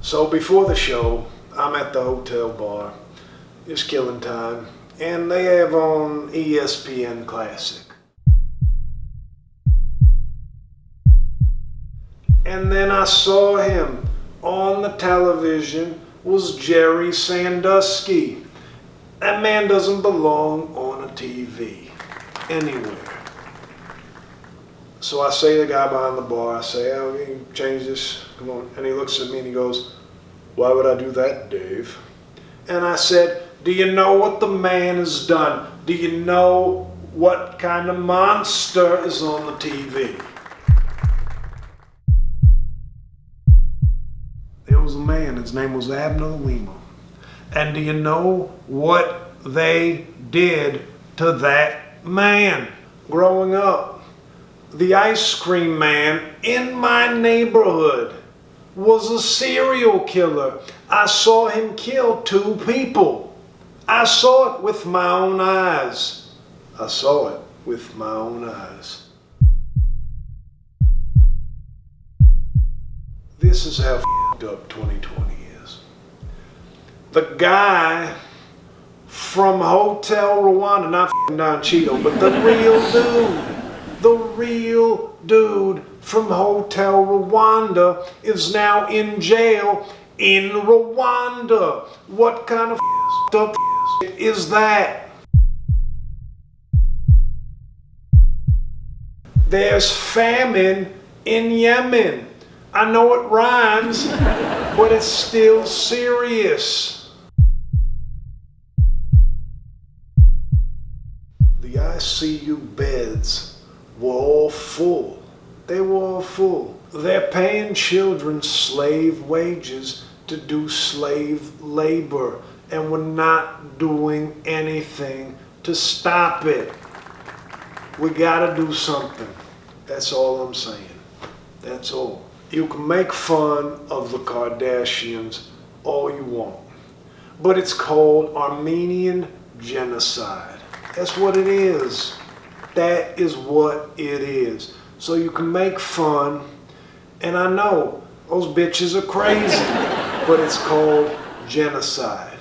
So before the show, I'm at the hotel bar, just killing time, and they have on ESPN Classic. And then I saw him on the television was Jerry Sandusky. That man doesn't belong on a TV anywhere. So I say to the guy behind the bar, I say, "Oh, can you change this? Come on." And he looks at me and he goes, "Why would I do that, Dave?" And I said, "Do you know what the man has done? Do you know what kind of monster is on the TV?" There was a man, his name was Abner Lima. And do you know what they did to that man? Growing up, the ice cream man in my neighborhood was a serial killer. I saw him kill 2 people. I saw it with my own eyes. I saw it with my own eyes. This is how f***ed up 2020 is. The guy from Hotelwanda, not Don Cheeto, but the real dude from Hotelwanda is now in jail in Rwanda. What kind of f***ed up is that? There's famine in Yemen. I know it rhymes, but it's still serious. The ICU beds were all full. They were all full. They're paying children slave wages to do slave labor, and we're not doing anything to stop it. We gotta do something. That's all I'm saying. That's all. You can make fun of the Kardashians all you want, but it's called Armenian Genocide. That's what it is. That is what it is. So you can make fun, and I know those bitches are crazy, but it's called genocide.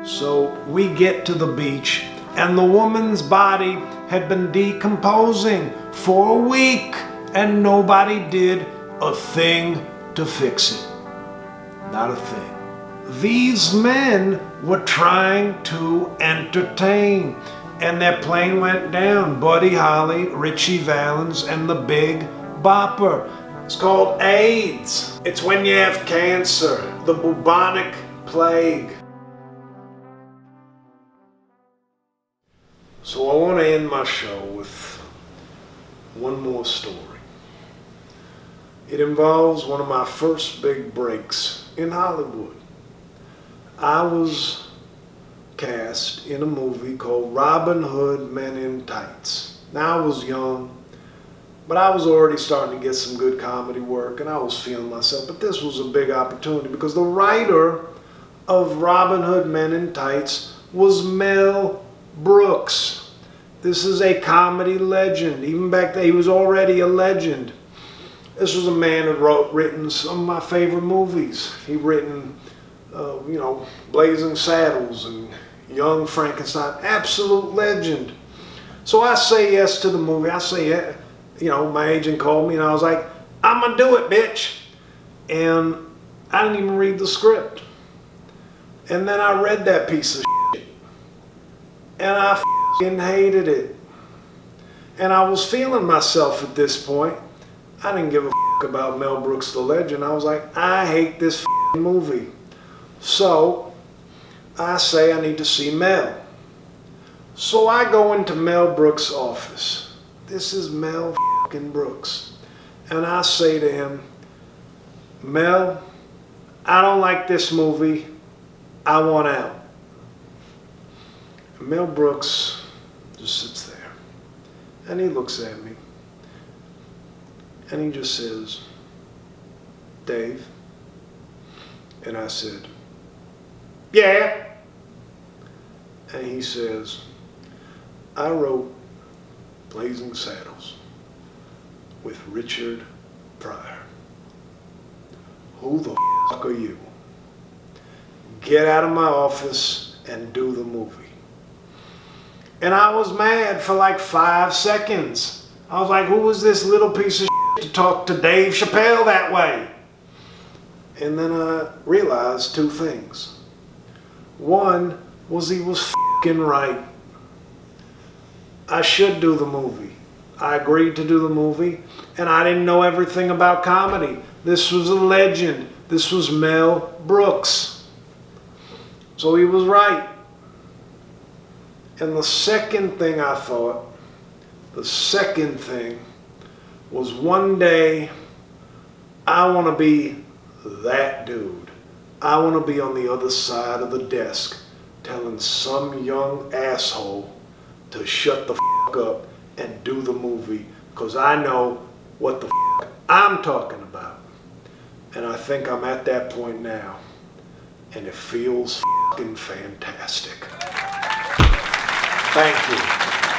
So we get to the beach, and the woman's body had been decomposing for a week, and nobody did a thing to fix it. Not a thing. These men were trying to entertain, and their plane went down. Buddy Holly, Richie Valens, and the Big Bopper. It's called AIDS. It's when you have cancer, the bubonic plague. So I want to end my show with one more story. It involves one of my first big breaks in Hollywood. I was cast in a movie called Robin Hood Men in Tights. Now I was young, but I was already starting to get some good comedy work, and I was feeling myself. But this was a big opportunity because the writer of Robin Hood Men in Tights was Mel Brooks. This is a comedy legend. Even back then, he was already a legend. This was a man who written some of my favorite movies. He'd written, Blazing Saddles and Young Frankenstein. Absolute legend. So I say yes to the movie. I say, my agent called me and I was like, "I'm gonna do it, bitch." And I didn't even read the script. And then I read that piece of shit. And I f***ing hated it. And I was feeling myself at this point. I didn't give a f*** about Mel Brooks the legend. I was like, I hate this f***ing movie. So I say I need to see Mel. So I go into Mel Brooks' office. This is Mel f***ing Brooks. And I say to him, "Mel, I don't like this movie. I want out." And Mel Brooks just sits there. And he looks at me. And he just says, "Dave?" And I said, "Yeah." And he says, "I wrote Blazing Saddles. with Richard Pryor. Who the fuck are you? Get out of my office and do the movie. And I was mad for like 5 seconds. I was like, who was this little piece of shit to talk to Dave Chappelle that way? And then I realized 2 things. One was he was fucking right. I should do the movie. I agreed to do the movie, and I didn't know everything about comedy. This was a legend. This was Mel Brooks. So he was right. And the second thing I thought, was one day I want to be that dude. I want to be on the other side of the desk telling some young asshole to shut the fuck up and do the movie, because I know what the fuck I'm talking about. And I think I'm at that point now, and it feels fucking fantastic. Thank you.